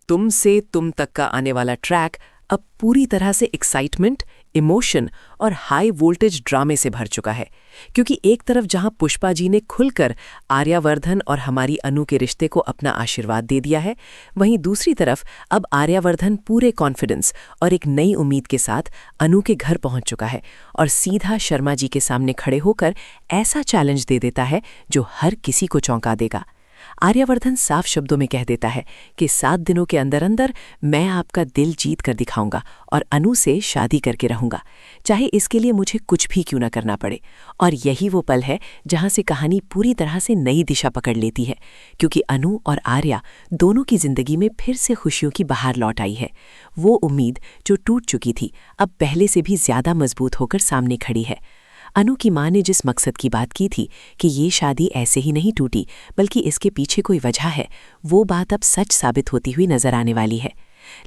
तुम से तुम तक का आने वाला ट्रैक अब पूरी तरह से एक्साइटमेंट, इमोशन और हाई वोल्टेज ड्रामे से भर चुका है। क्योंकि एक तरफ जहां पुष्पा जी ने खुलकर आर्यावर्धन और हमारी अनु के रिश्ते को अपना आशीर्वाद दे दिया है, वहीं दूसरी तरफ अब आर्यावर्धन पूरे कॉन्फिडेंस और एक नई उम्मीद के साथ अनु के घर पहुंच चुका है और सीधा शर्मा जी के सामने खड़े होकर ऐसा चैलेंज दे देता है जो हर किसी को चौंका देगा। आर्यावर्धन साफ शब्दों में कह देता है कि 7 दिनों के अंदर अंदर मैं आपका दिल जीत कर दिखाऊंगा और अनु से शादी करके रहूंगा, चाहे इसके लिए मुझे कुछ भी क्यों न करना पड़े। और यही वो पल है जहां से कहानी पूरी तरह से नई दिशा पकड़ लेती है, क्योंकि अनु और आर्या दोनों की जिंदगी में फिर से खुशियों की बहार लौट आई है। वो उम्मीद जो टूट चुकी थी अब पहले से भी ज्यादा मजबूत होकर सामने खड़ी है। अनु की मां ने जिस मकसद की बात की थी कि ये शादी ऐसे ही नहीं टूटी बल्कि इसके पीछे कोई वजह है, वो बात अब सच साबित होती हुई नजर आने वाली है।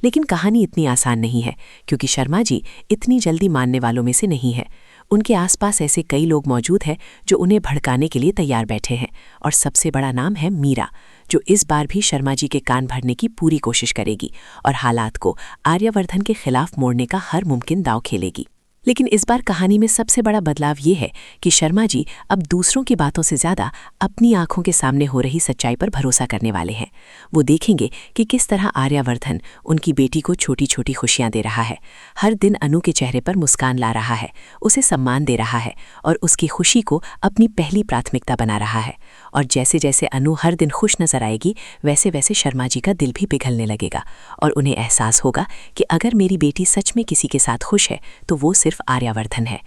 लेकिन कहानी इतनी आसान नहीं है, क्योंकि शर्मा जी इतनी जल्दी मानने वालों में से नहीं है। उनके आसपास ऐसे कई लोग मौजूद हैं जो उन्हें भड़काने के लिए तैयार बैठे हैं, और सबसे बड़ा नाम है मीरा, जो इस बार भी शर्मा जी के कान भरने की पूरी कोशिश करेगी और हालात को आर्यावर्धन के खिलाफ मोड़ने का हर मुमकिन दांव खेलेगी। लेकिन इस बार कहानी में सबसे बड़ा बदलाव ये है कि शर्मा जी अब दूसरों की बातों से ज़्यादा अपनी आंखों के सामने हो रही सच्चाई पर भरोसा करने वाले हैं। वो देखेंगे कि किस तरह आर्यावर्धन उनकी बेटी को छोटी छोटी खुशियां दे रहा है, हर दिन अनु के चेहरे पर मुस्कान ला रहा है, उसे सम्मान दे रहा है और उसकी खुशी को अपनी पहली प्राथमिकता बना रहा है। और जैसे जैसे अनु हर दिन खुश नजर आएगी, वैसे वैसे शर्मा जी का दिल भी पिघलने लगेगा और उन्हें एहसास होगा कि अगर मेरी बेटी सच में किसी के साथ खुश है तो वो सिर्फ आर्यावर्धन है।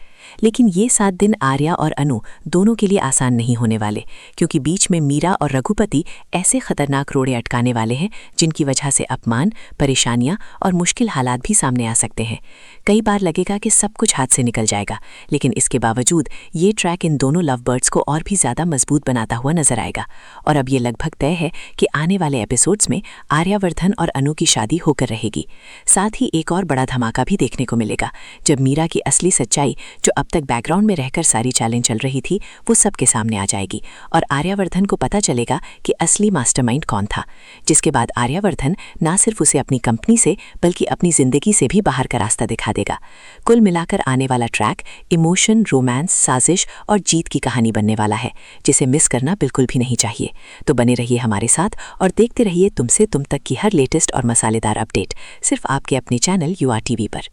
लेकिन ये 7 दिन आर्या और अनु दोनों के लिए आसान नहीं होने वाले, क्योंकि बीच में मीरा और रघुपति ऐसे खतरनाक रोड़े अटकाने वाले हैं जिनकी वजह से अपमान, परेशानियां और मुश्किल हालात भी सामने आ सकते हैं। कई बार लगेगा कि सब कुछ हाथ से निकल जाएगा, लेकिन इसके बावजूद ये ट्रैक इन दोनों लव बर्ड्स को और भी ज्यादा मजबूत बनाता हुआ नजर आएगा। और अब ये लगभग तय है कि आने वाले एपिसोड्स में आर्यावर्धन और अनु की शादी होकर रहेगी। साथ ही एक और बड़ा धमाका भी देखने को मिलेगा, जब मीरा की असली सच्चाई जो अब तक बैकग्राउंड में रहकर सारी चालें चल रही थी वो सबके सामने आ जाएगी और आर्यावर्धन को पता चलेगा कि असली मास्टरमाइंड कौन था, जिसके बाद आर्यावर्धन ना सिर्फ उसे अपनी कंपनी से बल्कि अपनी जिंदगी से भी बाहर का रास्ता दिखा देगा। कुल मिलाकर आने वाला ट्रैक इमोशन, रोमांस, साजिश और जीत की कहानी बनने वाला है, जिसे मिस करना बिल्कुल भी नहीं चाहिए। तो बने रहिए हमारे साथ और देखते रहिए तुमसे तुम तक की हर लेटेस्ट और मसालेदार अपडेट, सिर्फ आपके अपने चैनल UR TV पर।